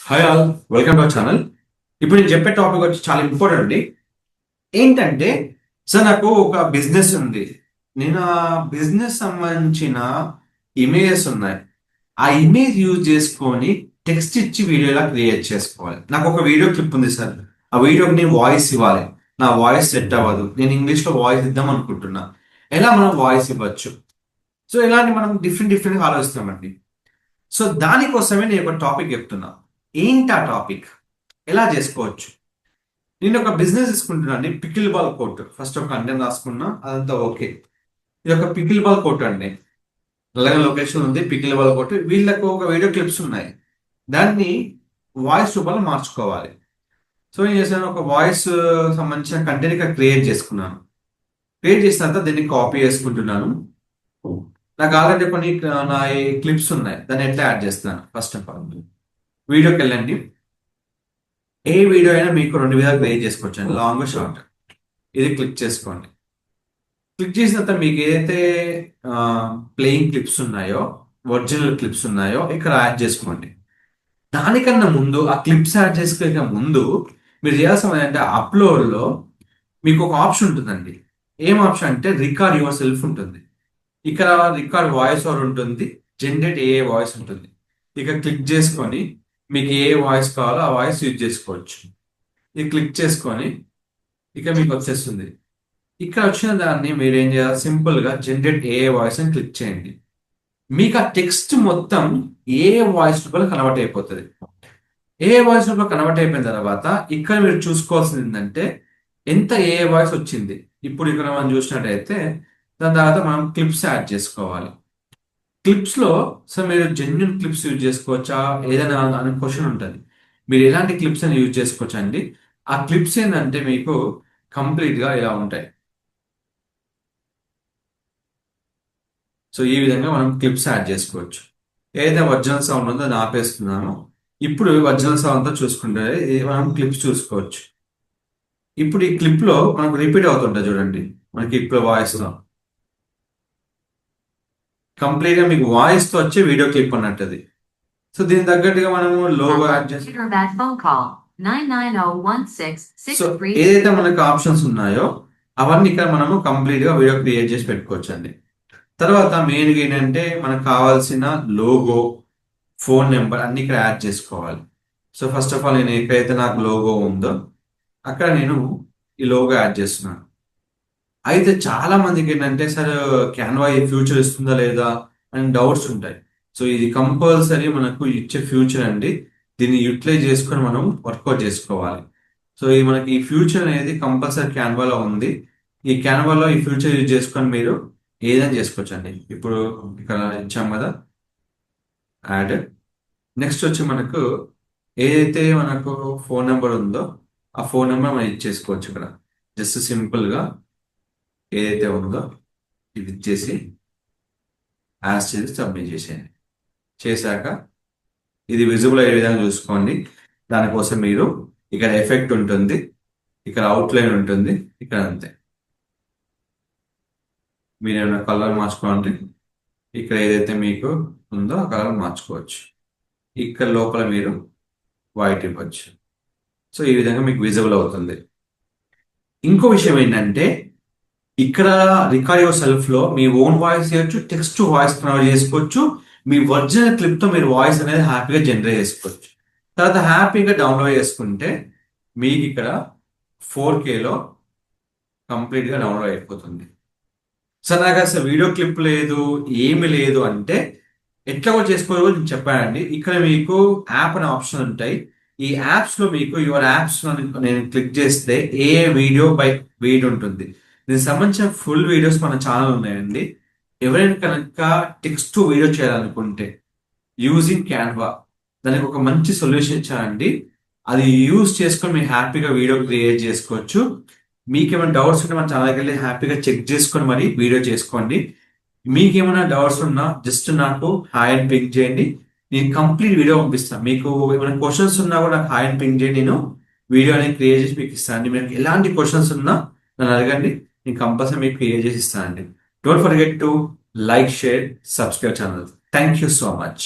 Hi all, welcome to our channel. ఇప్పుడు నేను చెప్పే టాపిక్ వచ్చి చాలా ఇంపార్టెంట్ అండి. ఏంటంటే సార్, నాకు ఒక బిజినెస్ ఉంది. నేను ఆ బిజినెస్ సంబంధించిన ఇమేజెస్ ఉన్నాయి. ఆ ఇమేజ్ యూజ్ చేసుకొని టెక్స్ట్ ఇచ్చి వీడియో ఎలా క్రియేట్ చేసుకోవాలి. నాకు ఒక వీడియో క్లిప్ ఉంది సార్. ఆ వీడియోకి నేను వాయిస్ ఇవ్వాలి. నా వాయిస్ సెట్ అవ్వదు. నేను ఇంగ్లీష్లో వాయిస్ ఇద్దాం అనుకుంటున్నా. ఎలా మనం వాయిస్ ఇవ్వచ్చు? సో ఇలాంటి మనం డిఫరెంట్ డిఫరెంట్గా ఆలోచిస్తామండి. సో దానికోసమే నేను ఒక టాపిక్ చెప్తున్నా. ఏంటి ఆ టాపిక్? ఎలా చేసుకోవచ్చు? నేను ఒక బిజినెస్ తీసుకుంటున్నాను. Pickle ball court. ఫస్ట్ ఒక కంటెంట్ రాసుకున్నా, అదంతా ఓకే. ఇది ఒక పికిల్ బాల్ కోట్ అండి. అలాగే లొకేషన్ ఉంది, పికిల్ బాల్ కోట్. వీళ్ళకు ఒక వీడియో క్లిప్స్ ఉన్నాయి. దాన్ని వాయిస్ రూపంలో మార్చుకోవాలి. సో ఏం చేశాను, ఒక వాయిస్ సంబంధించిన కంటెంట్ ఇక్కడ క్రియేట్ చేసుకున్నాను. క్రియేట్ చేసిన తర్వాత దీన్ని కాపీ చేసుకుంటున్నాను. నాకు ఆల్రెడీ కొన్ని నా క్లిప్స్ ఉన్నాయి. దాన్ని ఎట్లా యాడ్ చేస్తున్నాను? ఫస్ట్ ఆఫ్ ఆల్ వీడియోకి వెళ్ళండి. ఏ వీడియో అయినా మీకు రెండు విధాలు క్రియేట్ చేసుకోవచ్చు అండి, లాంగ్ షార్ట్. ఇది క్లిక్ చేసుకోండి. క్లిక్ చేసిన తర్వాత మీకు ఏదైతే ప్లేయింగ్ క్లిప్స్ ఉన్నాయో, ఒరిజినల్ క్లిప్స్ ఉన్నాయో ఇక్కడ యాడ్ చేసుకోండి. దానికన్నా ముందు, ఆ క్లిప్స్ యాడ్ చేసుకునే ముందు మీరు చేయాల్సిన ఏంటంటే అప్లోడ్లో మీకు ఒక ఆప్షన్ ఉంటుందండి. ఏం ఆప్షన్ అంటే రికార్డ్ యువర్ సెల్ఫ్ ఉంటుంది. ఇక్కడ రికార్డ్ వాయిస్ ఓవర్ ఉంటుంది, జనరేట్ ఏ వాయిస్ ఉంటుంది. ఇక క్లిక్ చేసుకొని మీకు ఏ వాయిస్ కావాలో ఆ వాయిస్ యూజ్ చేసుకోవచ్చు. ఇది క్లిక్ చేసుకొని ఇక మీకు వచ్చేస్తుంది. ఇక్కడ వచ్చిన దాన్ని మీరు ఏం చేయాలి, సింపుల్ గా జనరేట్ ఏ వాయిస్ అని క్లిక్ చేయండి. మీకు ఆ టెక్స్ట్ మొత్తం ఏ వాయిస్ రూపంలో కన్వర్ట్ అయిపోతుంది. ఏ వాయిస్ రూపంలో కన్వర్ట్ అయిపోయిన తర్వాత ఇక్కడ మీరు చూసుకోవాల్సింది ఏంటంటే ఎంత ఏ వాయిస్ వచ్చింది. ఇప్పుడు ఇక్కడ మనం చూసినట్టయితే దాని తర్వాత మనం క్లిప్స్ యాడ్ చేసుకోవాలి. క్లిప్స్ లో సో మీరు జెన్యున్ క్లిప్స్ యూజ్ చేసుకోవచ్చా ఏదైనా అనే క్వశ్చన్ ఉంటుంది. మీరు ఎలాంటి క్లిప్స్ అని యూజ్ చేసుకోవచ్చా అండి? ఆ క్లిప్స్ ఏంటంటే మీకు కంప్లీట్ గా ఇలా ఉంటాయి. సో ఈ విధంగా మనం క్లిప్స్ యాడ్ చేసుకోవచ్చు. ఏదైతే ఒరిజినల్ సౌండ్ ఉందో అది ఆపేస్తున్నాను. ఇప్పుడు ఒరిజినల్ సౌండ్ అంతా చూసుకుంటే మనం క్లిప్స్ చూసుకోవచ్చు. ఇప్పుడు ఈ క్లిప్ లో మనకు రిపీట్ అవుతుంటుంది చూడండి. మనకి ఇప్పుడు వాయిస్ లో కంప్లీట్ గా మీకు వాయిస్ తో వచ్చే వీడియో క్లిప్ అన్నట్టు. సో దీనికి తగ్గట్టుగా మనము లోగో యాడ్ చేసి సో ఏదైతే మనకు ఆప్షన్స్ ఉన్నాయో అవన్నీ ఇక్కడ మనము కంప్లీట్ గా వీడియో క్రియేట్ చేసి పెట్టుకోవచ్చు అండి. తర్వాత మెయిన్ ఏంటంటే మనకు కావాల్సిన లోగో, ఫోన్ నెంబర్ అన్ని ఇక్కడ యాడ్ చేసుకోవాలి. సో ఫస్ట్ ఆఫ్ ఆల్ నేను ఎక్కడైతే నాకు లోగో ఉందో అక్కడ నేను ఈ లోగో యాడ్ చేస్తున్నాను. అయితే చాలా మందికి ఏంటంటే సార్, క్యాన్వా ఈ ఫ్యూచర్ ఇస్తుందా లేదా అని డౌట్స్ ఉంటాయి. సో ఇది కంపల్సరీ మనకు ఇచ్చే ఫ్యూచర్ అండి. దీన్ని యూటిలైజ్ చేసుకొని మనం వర్కౌట్ చేసుకోవాలి. సో ఇది మనకి ఈ ఫ్యూచర్ అనేది కంపల్సరీ క్యాన్వాలో ఉంది. ఈ క్యాన్వాలో ఈ ఫ్యూచర్ యూజ్ చేసుకొని మీరు ఏదైనా చేసుకోవచ్చు అండి. ఇప్పుడు ఇక్కడ ఇచ్చాం కదా యాడ్. నెక్స్ట్ వచ్చి మనకు ఏదైతే మనకు ఫోన్ నెంబర్ ఉందో ఆ ఫోన్ నెంబర్ మనం ఇచ్చేసుకోవచ్చు. ఇక్కడ జస్ట్ సింపుల్ గా ఏదైతే ఉందో ఇది ఇచ్చేసి యాజ్ చేసి సబ్మిట్ చేసేయండి. చేశాక ఇది విజిబుల్ అయ్యే విధంగా చూసుకోండి. దానికోసం మీరు ఇక్కడ ఎఫెక్ట్ ఉంటుంది, ఇక్కడ అవుట్లైన్ ఉంటుంది, ఇక్కడ అంతే. మీరు ఏమైనా కలర్ మార్చుకోవాలంటే ఇక్కడ ఏదైతే మీకు ఉందో ఆ కలర్ మార్చుకోవచ్చు. ఇక్కడ లోపల మీరు వైట్ ఇవ్వచ్చు. సో ఈ విధంగా మీకు విజిబుల్ అవుతుంది. ఇంకో విషయం ఏంటంటే ఇక్కడ రికార్డ్ యువర్ సెల్ఫ్ లో మీ ఓన్ వాయిస్ చేయొచ్చు, టెక్స్ట్ టు వాయిస్ కన్వర్ట్ చేసుకోవచ్చు. మీ ఒరిజినల్ క్లిప్ తో మీరు వాయిస్ అనేది హ్యాపీగా జనరేట్ చేసుకోవచ్చు. తర్వాత హ్యాపీగా డౌన్లోడ్ చేసుకుంటే మీకు ఇక్కడ 4Kలో కంప్లీట్ గా డౌన్లోడ్ అయిపోతుంది. సార్ నాకు అసలు వీడియో క్లిప్ లేదు, ఏమి లేదు అంటే ఎట్లా కూడా చేసుకోవాలో నేను చెప్పానండి. ఇక్కడ మీకు యాప్ అనే ఆప్షన్ ఉంటాయి. ఈ యాప్స్ లో మీకు యువర్ యాప్స్ నేను క్లిక్ చేస్తే ఏ వీడియో బై వీడియో ఉంటుంది. దీనికి సంబంధించిన ఫుల్ వీడియోస్ మన ఛానల్ ఉన్నాయండి. ఎవరైనా కనుక టెక్స్ట్ టు వీడియో చేయాలనుకుంటే యూజింగ్ క్యాన్వా దానికి ఒక మంచి సొల్యూషన్ ఇచ్చానండి. అది యూజ్ చేసుకొని మీరు హ్యాపీగా వీడియో క్రియేట్ చేసుకోవచ్చు. మీకు ఏమైనా డౌట్స్ ఉంటే మన ఛానల్కి వెళ్ళి హ్యాపీగా చెక్ చేసుకొని మరి వీడియో చేసుకోండి. మీకు ఏమైనా డౌట్స్ ఉన్నా జస్ట్ నాకు హాయ్ అని పింక్ చేయండి. నేను కంప్లీట్ వీడియో పంపిస్తాను. మీకు ఏమైనా క్వశ్చన్స్ ఉన్నా కూడా నాకు హాయ్ అని పింక్ చేయండి. నేను వీడియో అనేది క్రియేట్ చేసి మీకు ఇస్తాను. మీకు ఎలాంటి క్వశ్చన్స్ ఉన్నా నన్ను అడగండి, నేను కంపల్సరీ మీకు క్రియేట్ చేసి ఇస్తానండి. Don't forget to like, share, subscribe channel. Thank you so much.